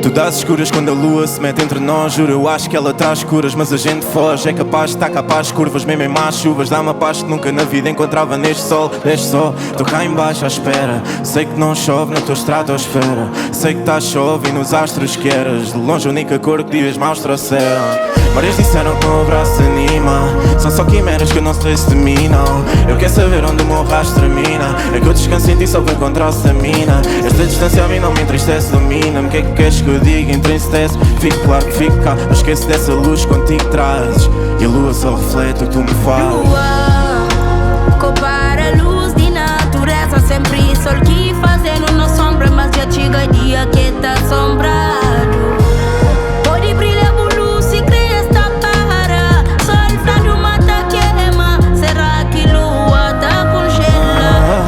Tudo às escuras quando a lua se mete entre nós. Juro, eu acho que ela traz curas, mas a gente foge. É capaz de estar capaz de curvas, mesmo em más chuvas. Dá-me a paz que nunca na vida encontrava neste sol. Neste sol, estou cá em baixo à espera. Sei que não chove na tua estratosfera. Sei que tá chove e nos astros que eras. De longe a única cor que dias maus trouxeram. Várias disseram que o meu abraço anima. São só quimeras que eu não sei se de mim não. Eu quero saber onde o meu rastro termina. É que eu descanso em ti só para encontrar stamina. Esta distância a mim não me entristece, domina-me. O que é que queres que eu diga? Entristece. Fico claro que fico cá. Não esqueço dessa luz contigo trazes. E a lua só reflete o que tu me fazes. Lua, compara a luz de natureza. Sempre sol que fazendo na sombra. Mas já chega dia que tá assombrado. Pode brilhar por luz e crer esta para. Sol frado mata queima. Será que lua tá congela?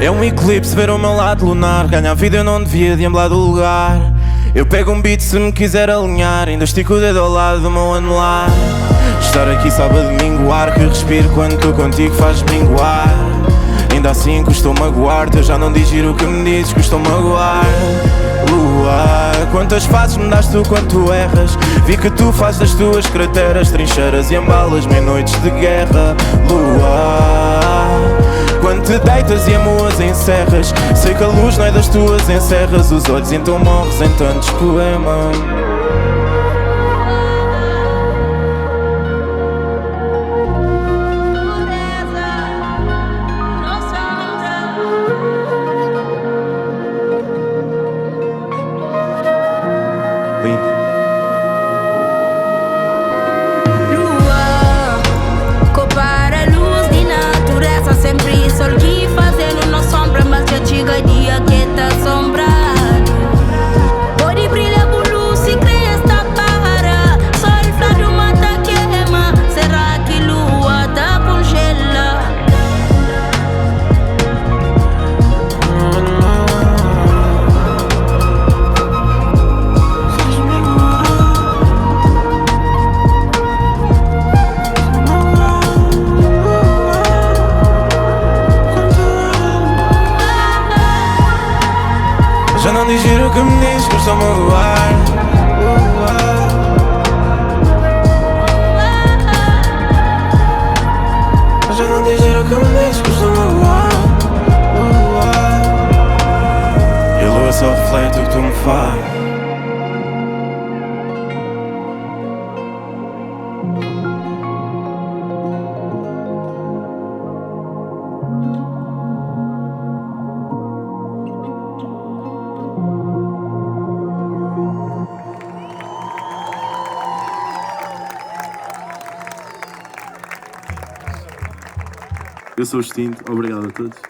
É um eclipse ver o meu lado lunar. Ganha a vida eu não devia deambular do lugar. Eu pego um beat se me quiser alinhar. Ainda estico o dedo ao lado do meu anular. Estar aqui sabe a minguar. Que respiro quando estou contigo faz minguar. Ainda assim custou magoar-te. Eu já não digiro o que me dizes, custou magoar. Lua, quantas fases me das tu quando tu erras. Vi que tu fazes das tuas crateras trincheiras e embalas-me em noites de guerra. Lua, quando te deitas e amoas encerras. Sei que a luz não é das tuas, encerras os olhos, então morres em tantos poemas. Lua, compara a luz de natureza. Sempre sol que fazendo na sombra. Mas já chega dia que tá assombrado. Pode brilhar por luz e crer esta para. Sol frado mata queima. Será que lua tá congela? Já não digiro o que me dizes, custou magoar. Já não digiro o que me dizes, custou magoar. E a lua só reflete o que tu me fazes. Eu sou o Extinto, obrigado a todos.